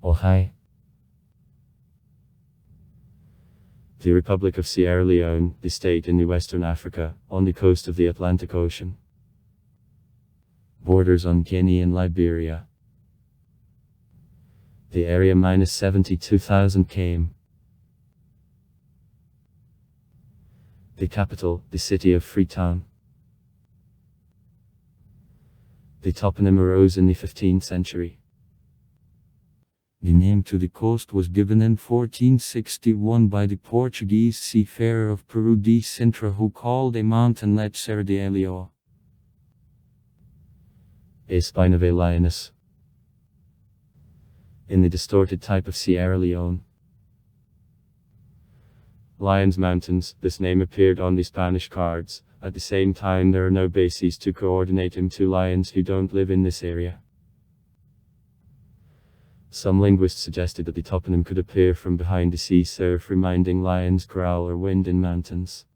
Ohio. The Republic of Sierra Leone, the state in the Western Africa, on the coast of the Atlantic Ocean. Borders on Guinea and Liberia. The area -72,000 km. The capital, the city of Freetown. The toponym arose in the 15th century. The name to the coast was given in 1461 by the Portuguese seafarer of Peru de Sintra, who called a mountainlet Serra de Leone. A spine of a lioness. In the distorted type of Sierra Leone. Lions Mountains, this name appeared on the Spanish cards. At the same time, there are no bases to coordinate him to lions who don't live in this area. Some linguists suggested that the toponym could appear from behind the sea surf, reminding lions growl or wind in mountains.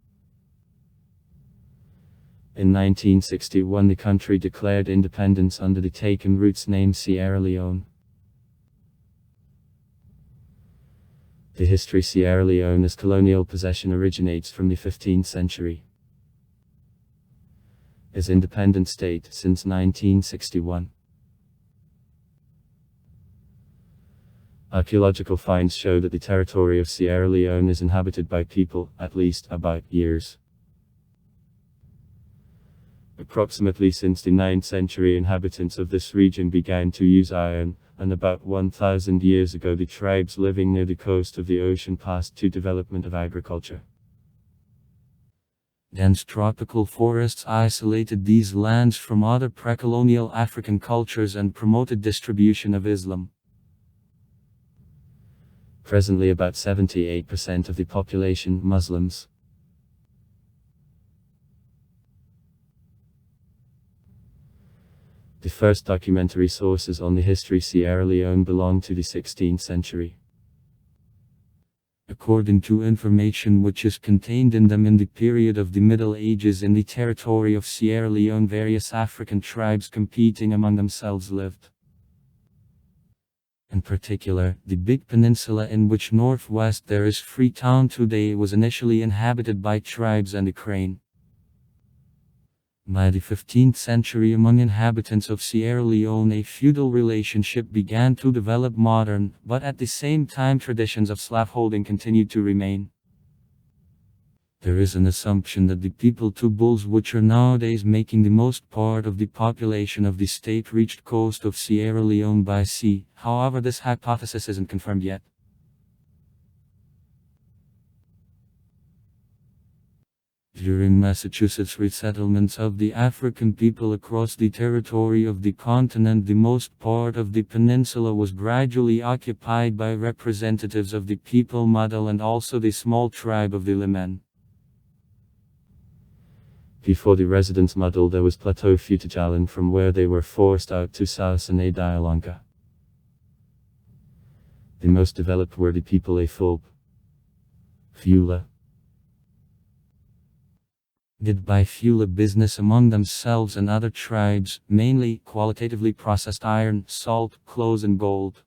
In 1961, the country declared independence under the taken roots name Sierra Leone. The history Sierra Leone as colonial possession originates from the 15th century. As independent state since 1961. Archaeological finds show that the territory of Sierra Leone is inhabited by people, at least about years. Approximately since the 9th century, inhabitants of this region began to use iron, and about 1,000 years ago the tribes living near the coast of the ocean passed to development of agriculture. Dense tropical forests isolated these lands from other pre-colonial African cultures and promoted distribution of Islam. Presently about 78% of the population Muslims. The first documentary sources on the history Sierra Leone belong to the 16th century. According to information which is contained in them, in the period of the Middle Ages in the territory of Sierra Leone, various African tribes competing among themselves lived. In particular, the Big Peninsula, in which northwest there is Freetown today, was initially inhabited by tribes and the Crane. By the 15th century, among inhabitants of Sierra Leone, a feudal relationship began to develop. Modern, but at the same time traditions of slaveholding continued to remain. There is an assumption that the people Tubuls, which are nowadays making the most part of the population of the state, reached coast of Sierra Leone by sea. However, this hypothesis isn't confirmed yet. During Massachusetts resettlements of the African people across the territory of the continent, the most part of the peninsula was gradually occupied by representatives of the people Mudal and also the small tribe of the Leone. Before the residents Mudal, there was Plateau Futajalan, from where they were forced out to Sausane Dialanka. The most developed were the people Afulb, Fula. Did by Fula business among themselves and other tribes, mainly qualitatively processed iron, salt, clothes and gold.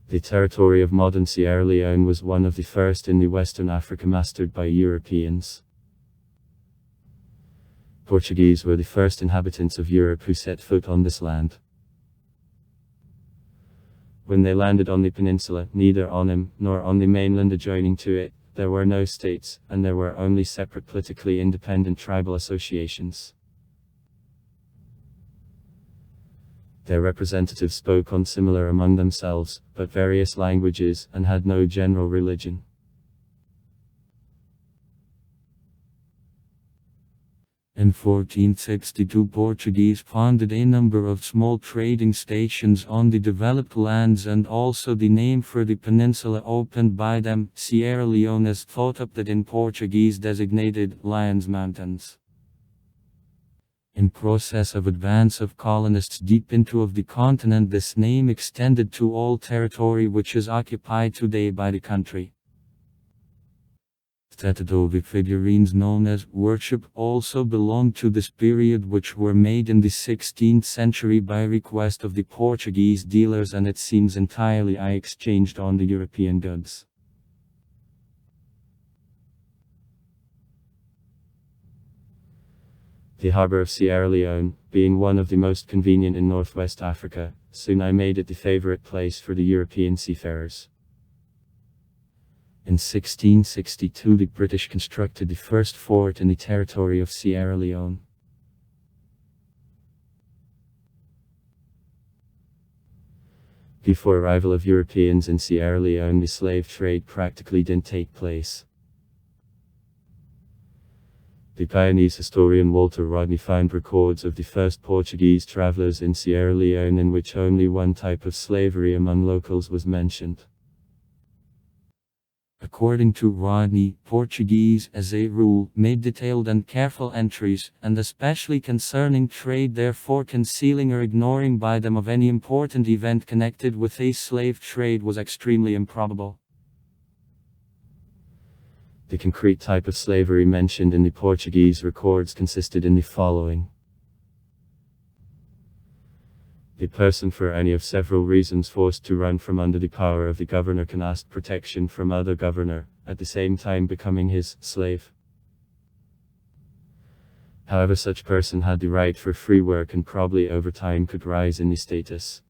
The territory of modern Sierra Leone was one of the first in the Western Africa mastered by Europeans. Portuguese were the first inhabitants of Europe who set foot on this land. When they landed on the peninsula, neither on him nor on the mainland adjoining to it, there were no states, and there were only separate politically independent tribal associations. Their representatives spoke on similar among themselves, but various languages, and had no general religion. In 1462, Portuguese founded a number of small trading stations on the developed lands, and also the name for the peninsula opened by them, Sierra Leone, is thought up that in Portuguese designated Lions Mountains. In process of advance of colonists deep into of the continent, this name extended to all territory which is occupied today by the country. Tetadovi figurines known as worship also belong to this period, which were made in the 16th century by request of the Portuguese dealers, and it seems entirely exchanged on the European goods. The harbour of Sierra Leone, being one of the most convenient in northwest Africa, soon made it the favourite place for the European seafarers. In 1662 the British constructed the first fort in the territory of Sierra Leone. Before arrival of Europeans in Sierra Leone, the slave trade practically didn't take place. The Guyanese historian Walter Rodney found records of the first Portuguese travelers in Sierra Leone in which only one type of slavery among locals was mentioned. According to Rodney, Portuguese, as a rule, made detailed and careful entries, and especially concerning trade, therefore concealing or ignoring by them of any important event connected with a slave trade was extremely improbable. The concrete type of slavery mentioned in the Portuguese records consisted in the following. The person, for any of several reasons forced to run from under the power of the governor, can ask protection from other governor, at the same time becoming his slave. However, such person had the right for free work and probably over time could rise in the status.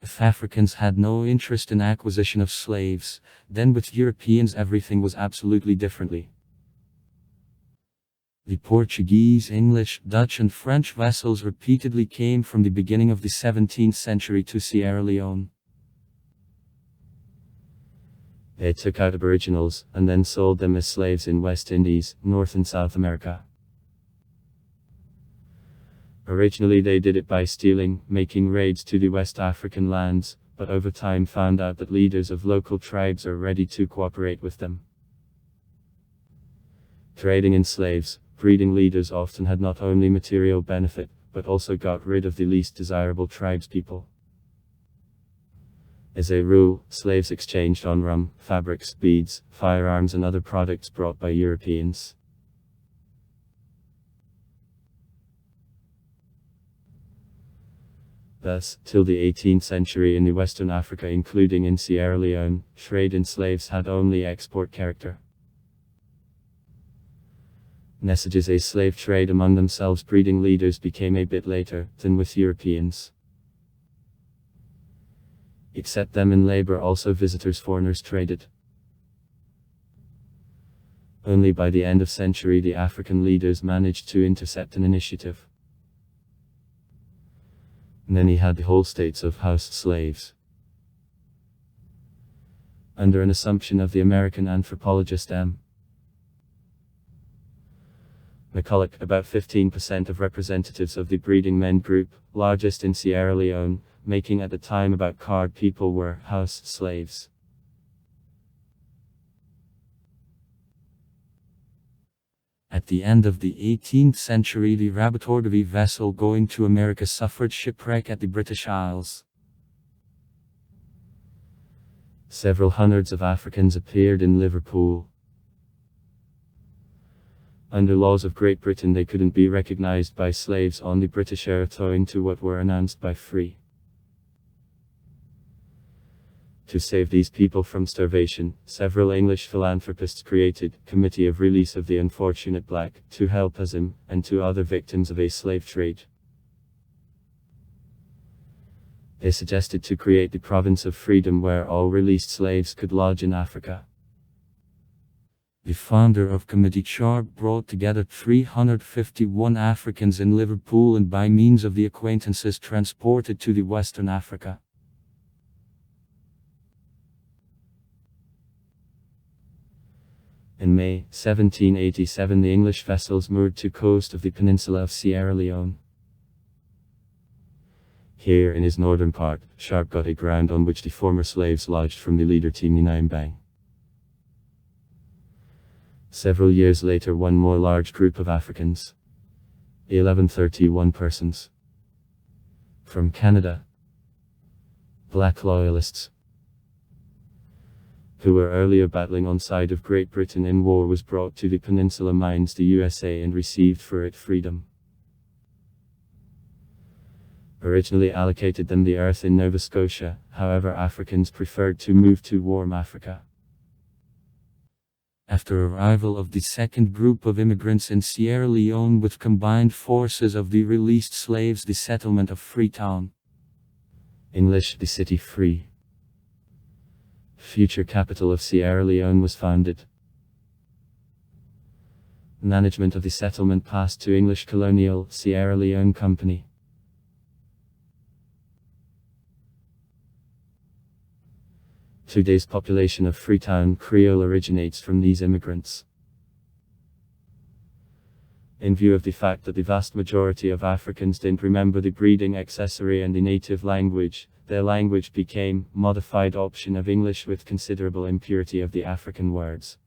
If Africans had no interest in acquisition of slaves, then with Europeans everything was absolutely differently. The Portuguese, English, Dutch and French vessels repeatedly came from the beginning of the 17th century to Sierra Leone. They took out aboriginals, and then sold them as slaves in West Indies, North and South America. Originally they did it by stealing, making raids to the West African lands, but over time found out that leaders of local tribes are ready to cooperate with them. Trading in slaves, breeding leaders often had not only material benefit, but also got rid of the least desirable tribespeople. As a rule, slaves exchanged on rum, fabrics, beads, firearms and other products brought by Europeans. Thus, till the 18th century in the Western Africa including in Sierra Leone, trade in slaves had only export character. Messages a slave trade among themselves breeding leaders became a bit later than with Europeans. Except them in labor also visitors foreigners traded. Only by the end of century the African leaders managed to intercept an initiative. Many had the whole states of house slaves. Under an assumption of the American anthropologist M. McCulloch, about 15% of representatives of the breeding men group, largest in Sierra Leone, making at the time about card people, were house slaves. At the end of the 18th century the Rabotordovi vessel going to America suffered shipwreck at the British Isles. Several hundreds of Africans appeared in Liverpool. Under laws of Great Britain they couldn't be recognized by slaves on the British earth owing to what were announced by free. To save these people from starvation, several English philanthropists created a Committee of Release of the Unfortunate Black to help Azim and to other victims of a slave trade. They suggested to create the Province of Freedom where all released slaves could lodge in Africa. The founder of Committee Sharp brought together 351 Africans in Liverpool and by means of the acquaintances transported to the Western Africa. In May 1787 the English vessels moored to coast of the peninsula of Sierra Leone. Here in his northern part, Sharp got a ground on which the former slaves lodged from the leader Timninaimbank. Several years later one more large group of Africans, 1131 persons, from Canada, black loyalists, who were earlier battling on side of Great Britain in war, was brought to the Peninsula Mines, the USA, and received for it freedom. Originally allocated them the earth in Nova Scotia, however Africans preferred to move to warm Africa. After arrival of the second group of immigrants in Sierra Leone with combined forces of the released slaves, the settlement of Freetown, English, the city free, future capital of Sierra Leone, was founded. Management of the settlement passed to English colonial Sierra Leone Company. Today's population of Freetown Creole originates from these immigrants. In view of the fact that the vast majority of Africans didn't remember the breeding accessory and the native language, their language became modified option of English with considerable impurity of the African words.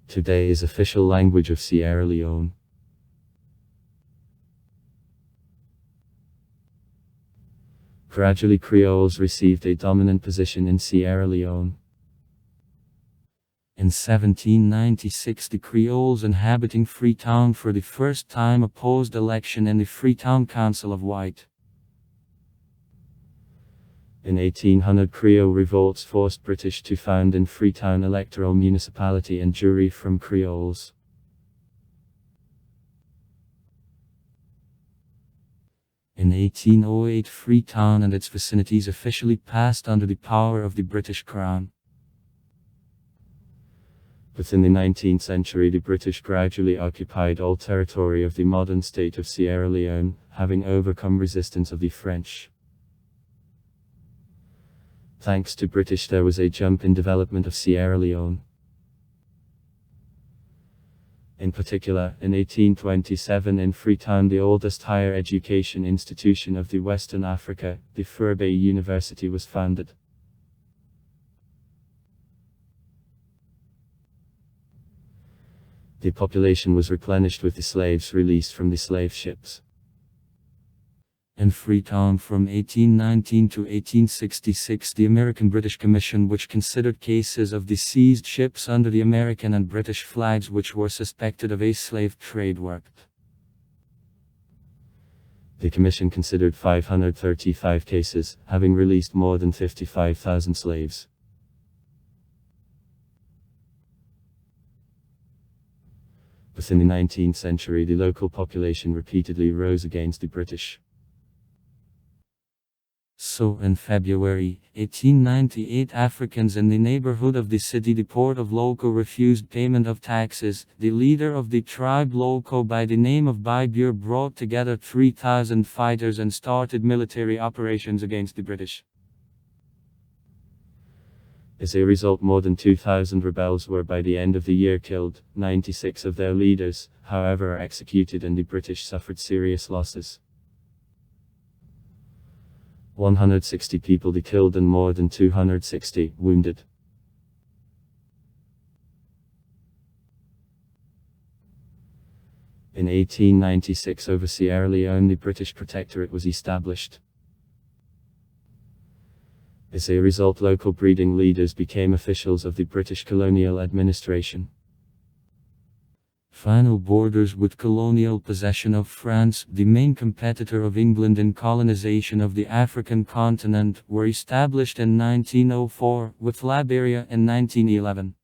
Today is official language of Sierra Leone. Gradually Creoles received a dominant position in Sierra Leone. In 1796 the Creoles inhabiting Freetown for the first time opposed election in the Freetown Council of White. In 1800 Creole revolts forced British to found in Freetown electoral municipality and jury from Creoles. In 1808 Freetown and its vicinities officially passed under the power of the British Crown. Within the 19th century the British gradually occupied all territory of the modern state of Sierra Leone, having overcome resistance of the French. Thanks to British there was a jump in development of Sierra Leone. In particular, in 1827 in Freetown the oldest higher education institution of the Western Africa, the Fourbe University, was founded. The population was replenished with the slaves released from the slave ships. In Freetown from 1819 to 1866 the American-British Commission, which considered cases of the seized ships under the American and British flags which were suspected of a slave trade, worked. The Commission considered 535 cases, having released more than 55,000 slaves. Within the 19th century the local population repeatedly rose against the British. So in February 1898 Africans in the neighborhood of the city the port of Loco refused payment of taxes. The leader of the tribe Loco by the name of Baibur brought together 3,000 fighters and started military operations against the British. As a result more than 2,000 rebels were by the end of the year killed, 96 of their leaders, however, are executed and the British suffered serious losses. 160 people killed and more than 260 wounded. In 1896 over Sierra Leone the British Protectorate was established. As a result local breeding leaders became officials of the British colonial administration. Final borders with colonial possession of France, the main competitor of England in colonization of the African continent, were established in 1904, with Liberia in 1911.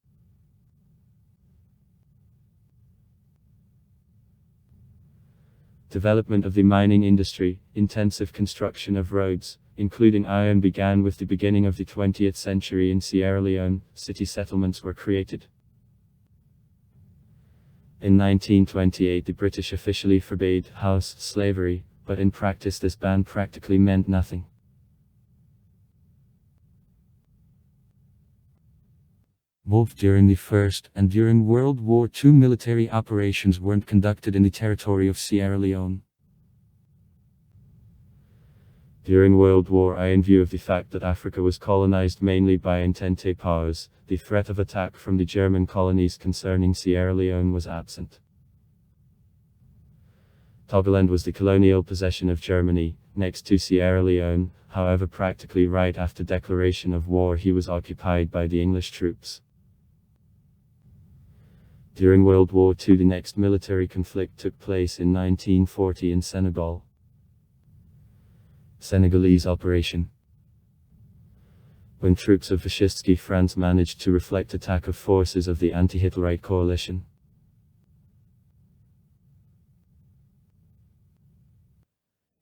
Development of the mining industry, intensive construction of roads, including iron, began with the beginning of the 20th century in Sierra Leone. City settlements were created. In 1928 the British officially forbade house slavery, but in practice this ban practically meant nothing. Both during the First and during World War II military operations weren't conducted in the territory of Sierra Leone. During World War I, in view of the fact that Africa was colonized mainly by Entente powers, the threat of attack from the German colonies concerning Sierra Leone was absent. Togoland was the colonial possession of Germany, next to Sierra Leone. However, practically right after declaration of war, he was occupied by the English troops. During World War II, the next military conflict took place in 1940 in Senegal. Senegalese Operation. When troops of Fascistski France managed to reflect attack of forces of the anti-Hitlerite coalition.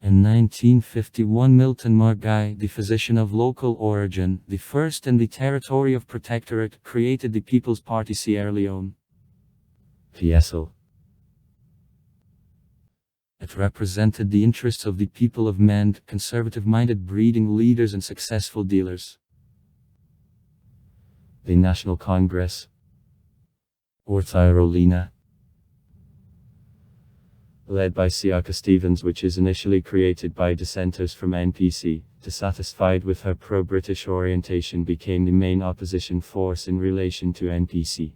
In 1951, Milton Margai, the physician of local origin, the first in the territory of Protectorate, created the People's Party Sierra Leone. PSL. It represented the interests of the people of Mende, conservative-minded breeding leaders and successful dealers. The National Congress. Or Tyrolina. Led by Siaka Stevens, which is initially created by dissenters from NPC, dissatisfied with her pro-British orientation, became the main opposition force in relation to NPC.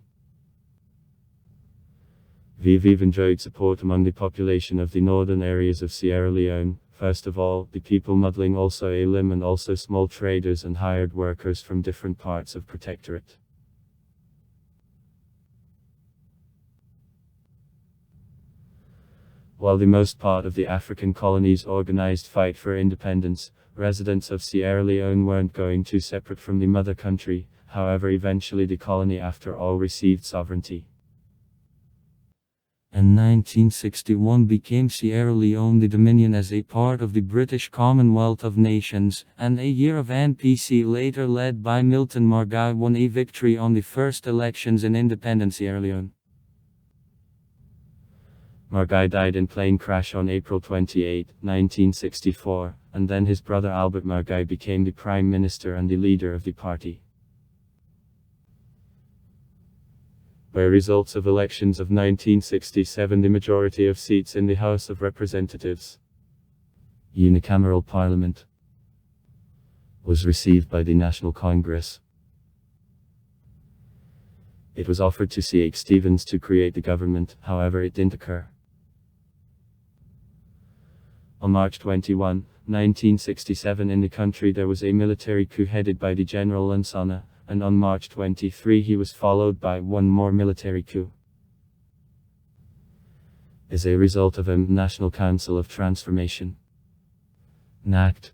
Vive enjoyed support among the population of the northern areas of Sierra Leone, first of all, the people muddling also Elim and also small traders and hired workers from different parts of Protectorate. While the most part of the African colonies organized fight for independence, residents of Sierra Leone weren't going too separate from the mother country. However, eventually the colony after all received sovereignty. In 1961 became Sierra Leone the Dominion as a part of the British Commonwealth of Nations, and a year of NPC later led by Milton Margai won a victory on the first elections in independent Sierra Leone. Margai died in plane crash on April 28, 1964, and then his brother Albert Margai became the Prime Minister and the leader of the party. By results of elections of 1967, the majority of seats in the House of Representatives, unicameral parliament, was received by the National Congress. It was offered to Siaka Stevens to create the government, however it didn't occur. On March 21, 1967 in the country there was a military coup headed by the General Lansana, and on March 23 he was followed by one more military coup. As a result of a National Council of Transformation, NACT,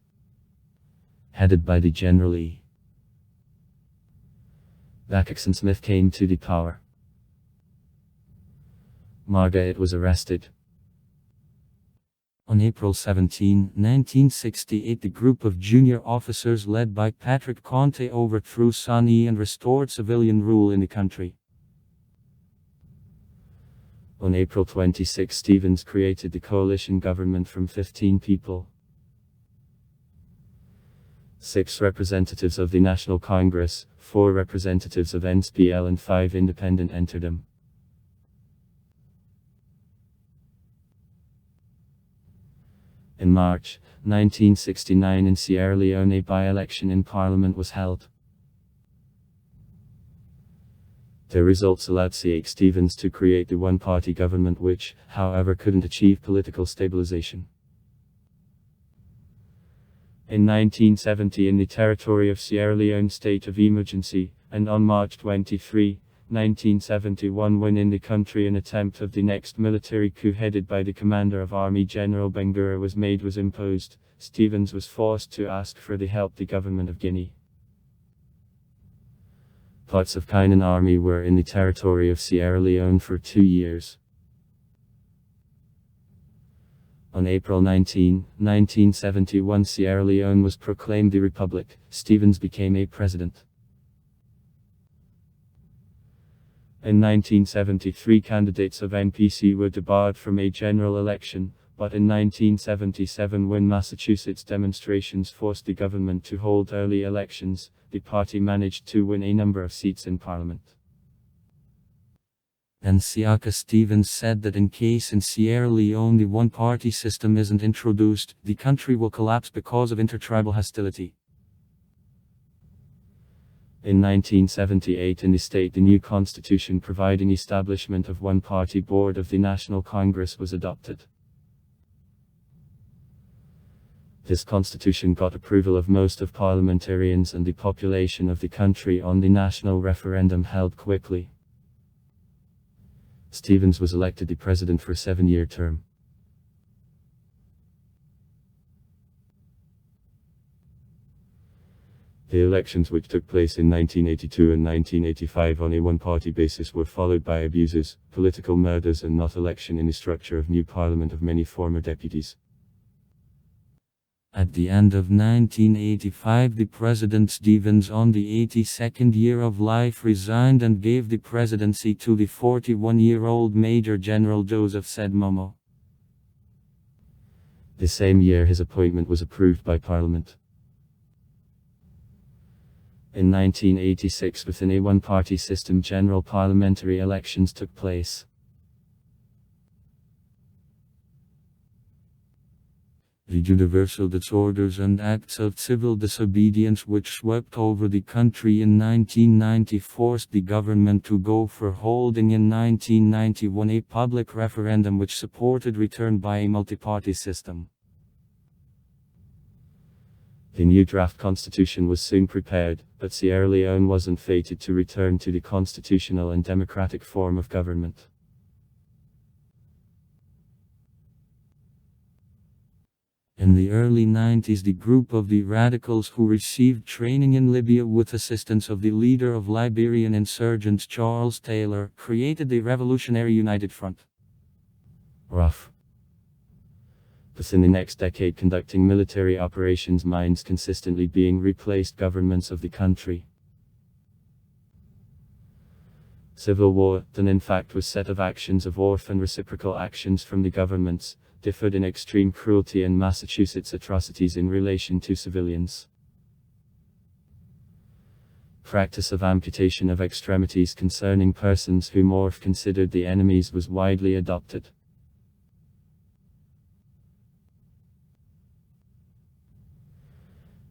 headed by the General E. Jackson Smith came to the power. Margai was arrested. On April 17, 1968, the group of junior officers led by Patrick Conte overthrew Sani and restored civilian rule in the country. On April 26, Stevens created the coalition government from 15 people. 6 representatives of the National Congress, 4 representatives of NSPL and 5 independent entered them. In March 1969 in Sierra Leone, a by-election in Parliament was held. The results allowed Siaka Stevens to create the one-party government which, however, couldn't achieve political stabilization. In 1970 in the territory of Sierra Leone state of emergency, and on March 23, 1971 when in the country an attempt of the next military coup headed by the commander of army General Bangura was imposed, Stevens was forced to ask for the help the government of Guinea. Parts of Kainan army were in the territory of Sierra Leone for 2 years. On April 19, 1971 Sierra Leone was proclaimed a republic. Stevens became a president. In 1973 candidates of NPC were debarred from a general election, but in 1977 when Massachusetts demonstrations forced the government to hold early elections, the party managed to win a number of seats in parliament. And Siaka Stevens said that in case in Sierra Leone the one-party system isn't introduced, the country will collapse because of intertribal hostility. In 1978 in the state the new constitution providing establishment of one-party board of the National Congress was adopted. This constitution got approval of most of parliamentarians and the population of the country on the national referendum held quickly. Stevens was elected the president for a 7-year term. The elections, which took place in 1982 and 1985 on a one-party basis, were followed by abuses, political murders and not election in the structure of new parliament of many former deputies. At the end of 1985, the President Stevens, on the 82nd year of life, resigned and gave the presidency to the 41-year-old Major General Joseph Momo. The same year his appointment was approved by Parliament. In 1986, within a one-party system, general parliamentary elections took place. The universal disorders and acts of civil disobedience which swept over the country in 1990 forced the government to go for holding in 1991 a public referendum which supported return by a multi-party system. The new draft constitution was soon prepared, but Sierra Leone wasn't fated to return to the constitutional and democratic form of government. In the early 90s, the group of the radicals who received training in Libya with assistance of the leader of Liberian insurgents Charles Taylor created the Revolutionary United Front, RUF. Within the next decade, conducting military operations, mines consistently being replaced governments of the country. Civil war, then in fact was set of actions of war and reciprocal actions from the governments, differed in extreme cruelty and Massachusetts atrocities in relation to civilians. Practice of amputation of extremities concerning persons who Morph considered the enemies was widely adopted.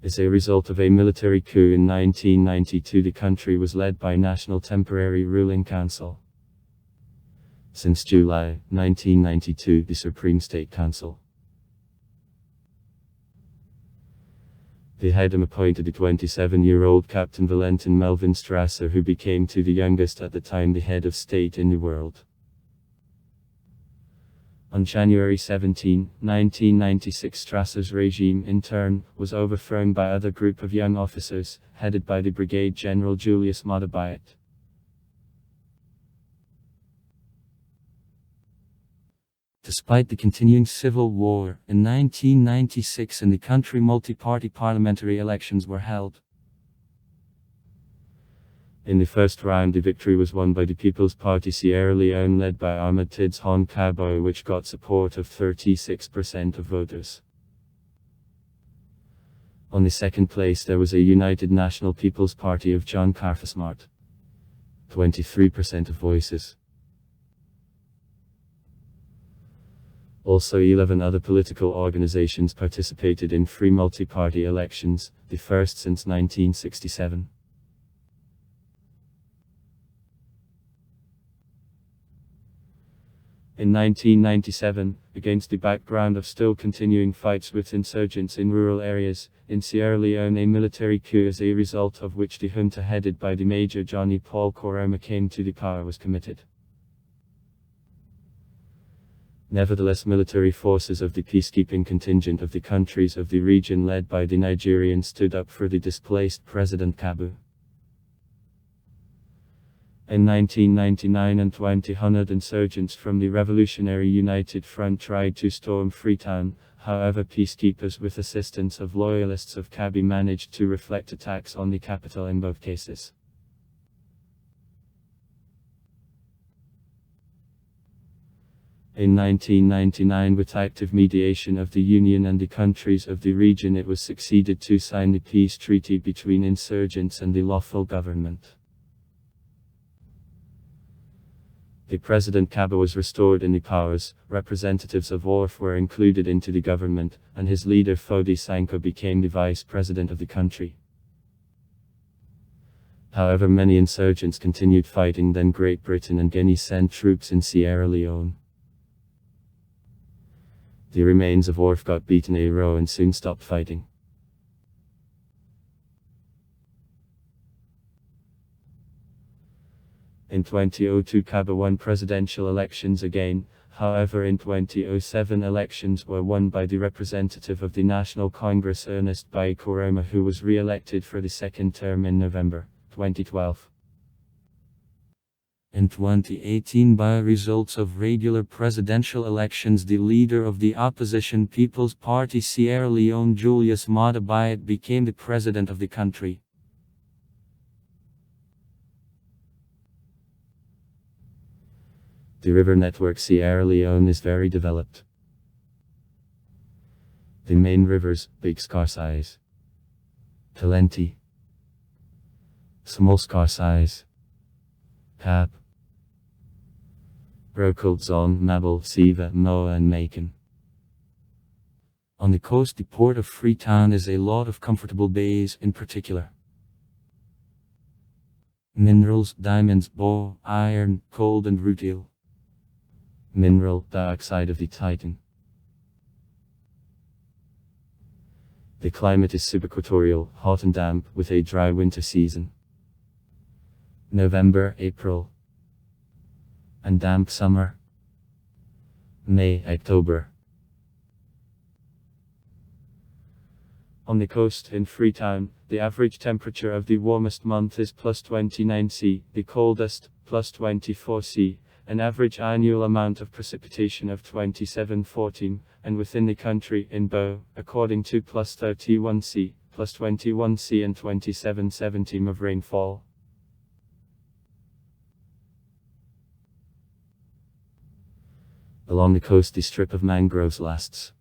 As a result of a military coup in 1992, the country was led by National Temporary Ruling Council. Since July 1992, the Supreme State Council. The headem appointed the 27-year-old Captain Valentin Melvin Strasser, who became to the youngest at the time the head of state in the world. On January 17, 1996, Strasser's regime, in turn, was overthrown by other group of young officers, headed by the Brigade General Julius Mader. Despite the continuing civil war, in 1996 in the country multi-party parliamentary elections were held. In the first round, the victory was won by the People's Party Sierra Leone, led by Ahmed Tids Hon Kabo, which got support of 36% of voters. On the second place there was a United National People's Party of John Carfasmart, 23% of voices. Also 11 other political organizations participated in free multi-party elections, the first since 1967. In 1997, against the background of still continuing fights with insurgents in rural areas, in Sierra Leone, a military coup as a result of which the junta headed by the Major Johnny Paul Koroma came to the power was committed. Nevertheless, military forces of the peacekeeping contingent of the countries of the region led by the Nigerians stood up for the displaced President Kabu. In 1999 and 200 insurgents from the Revolutionary United Front tried to storm Freetown, however peacekeepers with assistance of loyalists of Kabi managed to reflect attacks on the capital in both cases. In 1999, with active mediation of the Union and the countries of the region, it was succeeded to sign the peace treaty between insurgents and the lawful government. The President Kaba was restored in the powers, representatives of ORF were included into the government, and his leader Fodi Sanko became the vice president of the country. However, many insurgents continued fighting. Then Great Britain and Guinea sent troops in Sierra Leone. The remains of Orff got beaten a row and soon stopped fighting. In 2002 Kaba won presidential elections again, however in 2007 elections were won by the representative of the National Congress Ernest Bai Koroma, who was re-elected for the second term in November 2012. In 2018 by results of regular presidential elections, the leader of the opposition People's Party Sierra Leone Julius Maada Bayet became the president of the country. The river network Sierra Leone is very developed. The main rivers, Big Scarsais, Talenti, Small Scarsais, Cap, Brokoldzon, Mabel, Siva, Moa and Macon. On the coast the port of Freetown is a lot of comfortable bays, in particular minerals, diamonds, bow, iron, gold and rutile. Mineral dioxide of the Titan. The climate is subequatorial, hot and damp, with a dry winter season. November, April. And damp summer. May, October. On the coast, in Freetown, the average temperature of the warmest month is +29 C, the coldest, +24 C. An average annual amount of precipitation of 2714, and within the country, in Bow, according to +31 C, +21 C and 2717 of rainfall. Along the coast the strip of mangroves lasts.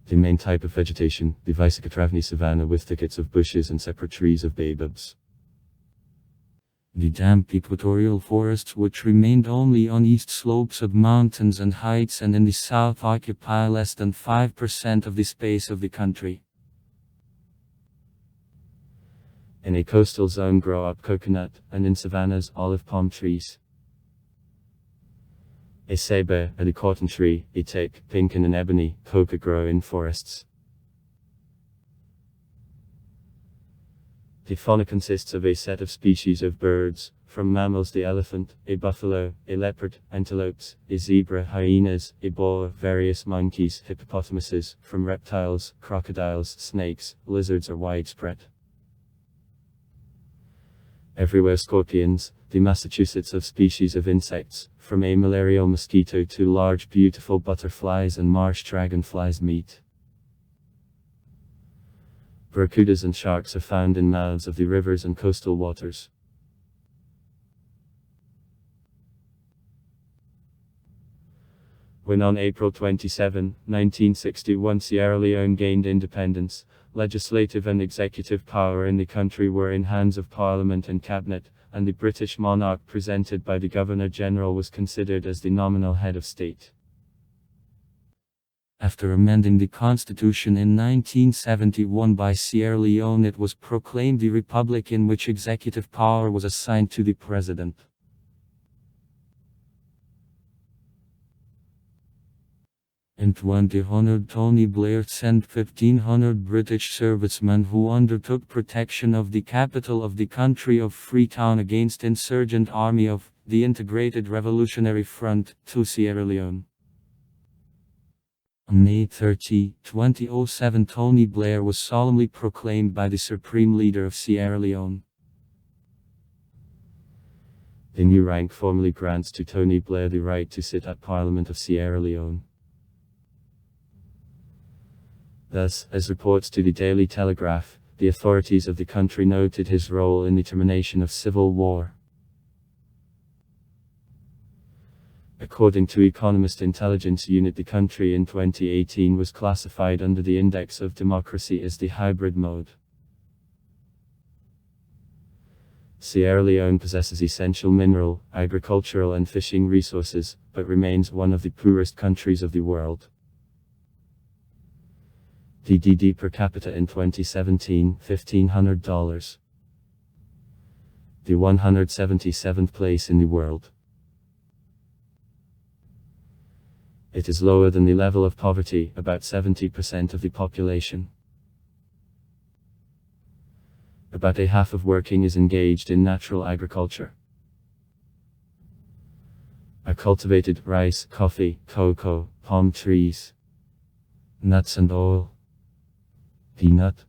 The main type of vegetation, the Visicotravni savanna with thickets of bushes and separate trees of baobabs. The damp equatorial forests, which remained only on east slopes of mountains and heights and in the south, occupy less than 5% of the space of the country. In a coastal zone grow up coconut, and in savannas olive palm trees. A ceiba, a cotton tree, a teak, pinken and ebony, coca grow in forests. The fauna consists of a set of species of birds, from mammals the elephant, a buffalo, a leopard, antelopes, a zebra, hyenas, a boa, various monkeys, hippopotamuses, from reptiles, crocodiles, snakes, lizards are widespread. Everywhere scorpions, the Massachusetts of species of insects, from a malarial mosquito to large beautiful butterflies and marsh dragonflies meet. Barracudas and sharks are found in mouths of the rivers and coastal waters. When on April 27, 1961 Sierra Leone gained independence, legislative and executive power in the country were in hands of Parliament and Cabinet, and the British monarch presented by the Governor-General was considered as the nominal head of state. After amending the constitution in 1971 by Sierra Leone, it was proclaimed a republic in which executive power was assigned to the president. In 2000 Tony Blair sent 1,500 British servicemen who undertook protection of the capital of the country of Freetown against insurgent army of the Integrated Revolutionary Front to Sierra Leone. On May 30, 2007 Tony Blair was solemnly proclaimed by the Supreme Leader of Sierra Leone. The new rank formally grants to Tony Blair the right to sit at Parliament of Sierra Leone. Thus, as reports to the Daily Telegraph, the authorities of the country noted his role in the termination of civil war. According to Economist Intelligence Unit, the country in 2018 was classified under the Index of Democracy as the hybrid mode. Sierra Leone possesses essential mineral, agricultural and fishing resources, but remains one of the poorest countries of the world. DDD per capita in 2017, $1,500. The 177th place in the world. It is lower than the level of poverty, about 70% of the population. About a half of working is engaged in natural agriculture. Are cultivated rice, coffee, cocoa, palm trees, nuts and oil, peanut.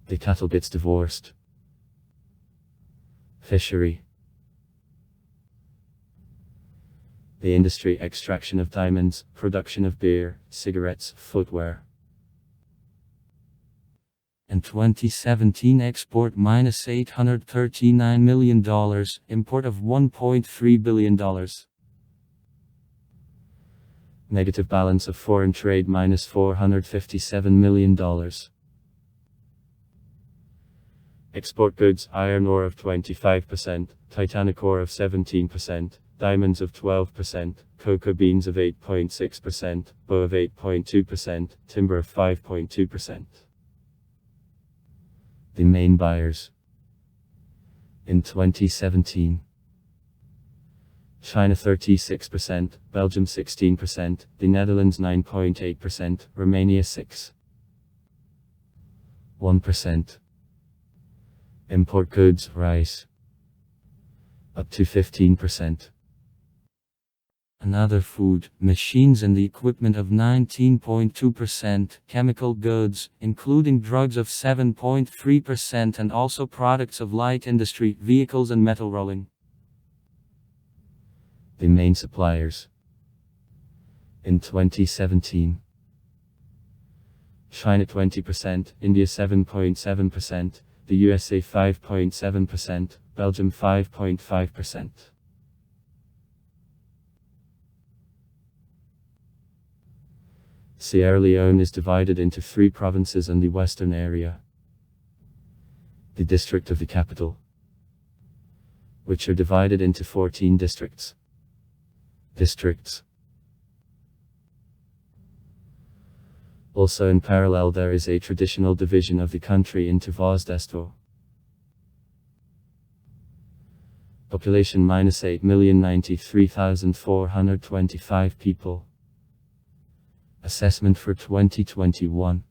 The cattle gets divorced. Fishery. The industry extraction of diamonds, production of beer, cigarettes, footwear. In 2017 export minus $839 million, import of $1.3 billion. Negative balance of foreign trade minus $457 million. Export goods, iron ore of 25%, titanic ore of 17%, diamonds of 12%, cocoa beans of 8.6%, bow of 8.2%, timber of 5.2%. The main buyers. In 2017, China 36%, Belgium 16%, the Netherlands 9.8%, Romania 6.1%. Import goods, rice, up to 15%. Another food, machines and the equipment of 19.2%, chemical goods, including drugs of 7.3% and also products of light industry, vehicles and metal rolling. The main suppliers. In 2017, China 20%, India 7.7%, the USA 5.7%, Belgium 5.5%. Sierra Leone is divided into 3 provinces and the western area. The district of the capital, which are divided into 14 districts. Also in parallel there is a traditional division of the country into Voz d'Esto. Population minus 8,093,425 people. Assessment for 2021.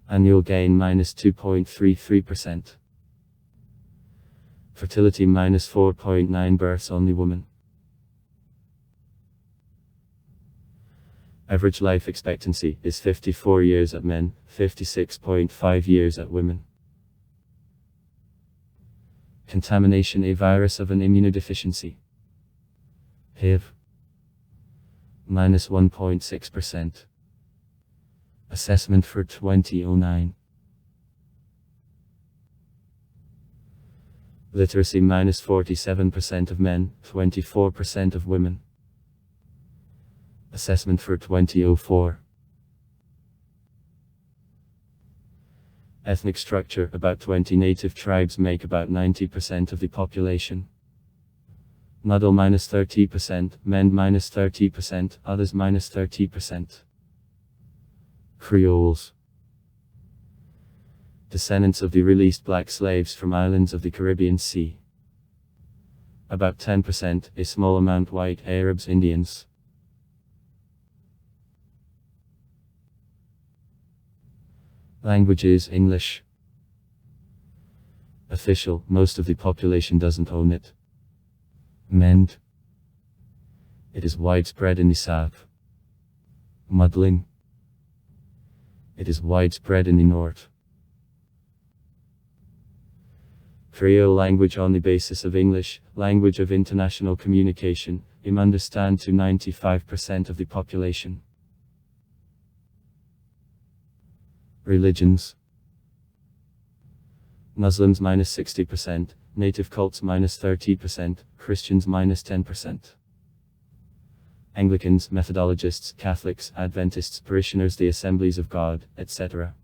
Annual gain minus 2.33%. Fertility minus 4.9 births only woman. Average life expectancy is 54 years at men, 56.5 years at women. Contamination, a virus of an immunodeficiency. HIV. Minus 1.6%. Assessment for 2009. Literacy minus 47% of men, 24% of women. Assessment for 2004. Ethnic structure, about 20 native tribes make about 90% of the population. Nudal minus 30%, Mend minus 30%, others minus 30%. Creoles. Descendants of the released black slaves from islands of the Caribbean Sea. About 10%, a small amount white Arabs, Indians. Languages, English. Official, most of the population doesn't own it. Mend. It is widespread in the south. Muddling. It is widespread in the north. Creole language on the basis of English, language of international communication, understand to 95% of the population. Religions. Muslims minus 60%, native cults minus 30%, Christians minus 10%. Anglicans, Methodologists, Catholics, Adventists, parishioners, the Assemblies of God, etc.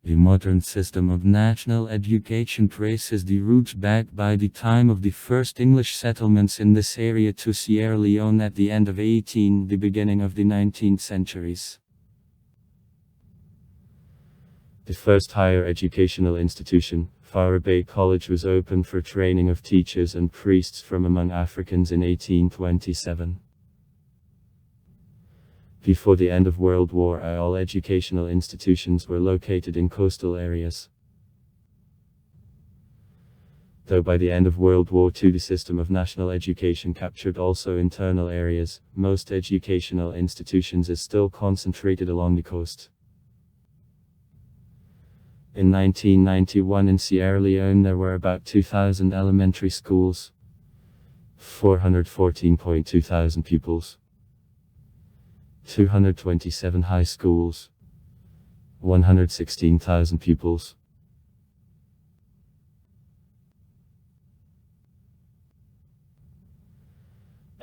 The modern system of national education traces the roots back by the time of the first English settlements in this area to Sierra Leone at the end of the beginning of the 19th centuries. The first higher educational institution, Fara Bay College, was opened for training of teachers and priests from among Africans in 1827. Before the end of World War I, all educational institutions were located in coastal areas. Though by the end of World War II the system of national education captured also internal areas, most educational institutions is still concentrated along the coast. In 1991 in Sierra Leone there were about 2,000 elementary schools, 414.2 thousand pupils, 227 high schools, 116,000 pupils.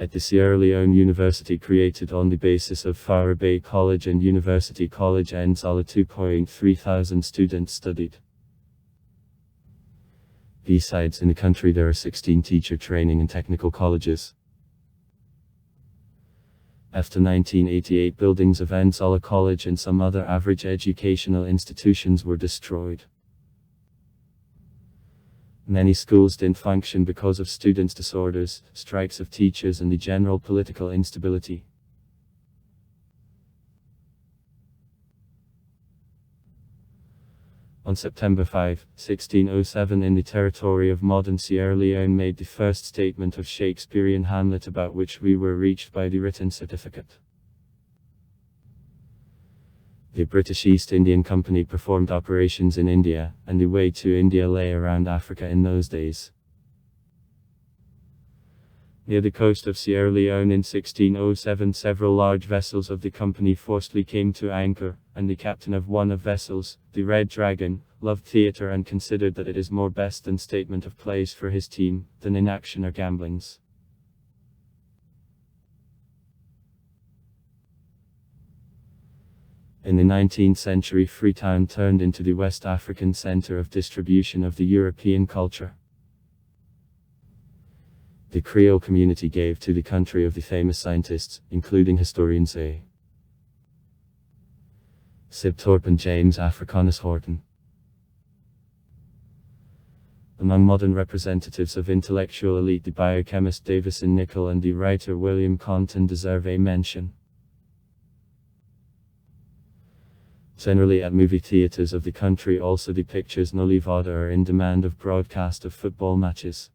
At the Sierra Leone University, created on the basis of Fara Bay College and University College Nsala, 2.3 thousand students studied. Besides, in the country there are 16 teacher training and technical colleges. After 1988, buildings of Nsala College and some other average educational institutions were destroyed. Many schools didn't function because of students' disorders, strikes of teachers, and the general political instability. On September 5, 1607, in the territory of modern Sierra Leone, made the first statement of Shakespearean Hamlet, about which we were reached by the written certificate. The British East Indian Company performed operations in India, and the way to India lay around Africa in those days. Near the coast of Sierra Leone in 1607, several large vessels of the company forcibly came to anchor, and the captain of one of vessels, the Red Dragon, loved theatre and considered that it is more best than statement of plays for his team, than in action or gamblings. In the 19th century, Freetown turned into the West African center of distribution of the European culture. The Creole community gave to the country of the famous scientists, including historians A. Sibthorpe and James Africanus Horton. Among modern representatives of intellectual elite, the biochemist Davison Nicol and the writer William Compton deserve a mention. Generally, at movie theaters of the country also the pictures Nolivada are in demand of broadcast of football matches.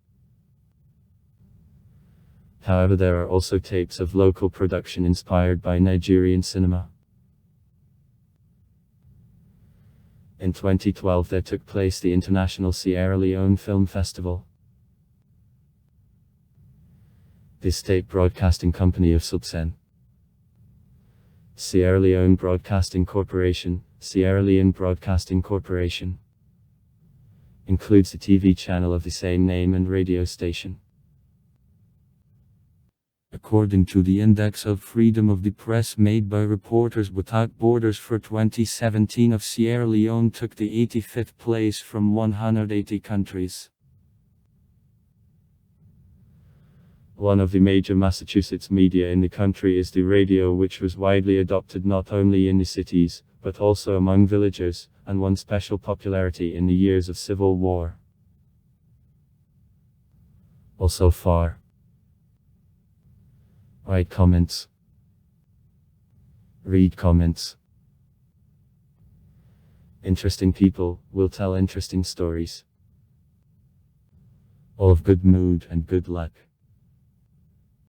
However, there are also tapes of local production inspired by Nigerian cinema. In 2012 there took place the International Sierra Leone Film Festival. The state broadcasting company of Subsen, Sierra Leone Broadcasting Corporation, Sierra Leone Broadcasting Corporation, includes the TV channel of the same name and radio station. According to the Index of Freedom of the Press made by Reporters Without Borders for 2017, of Sierra Leone took the 85th place from 180 countries. One of the major Massachusetts media in the country is the radio, which was widely adopted not only in the cities, but also among villagers, and won special popularity in the years of Civil War. Also far. Write comments. Read comments. Interesting people will tell interesting stories. All of good mood and good luck.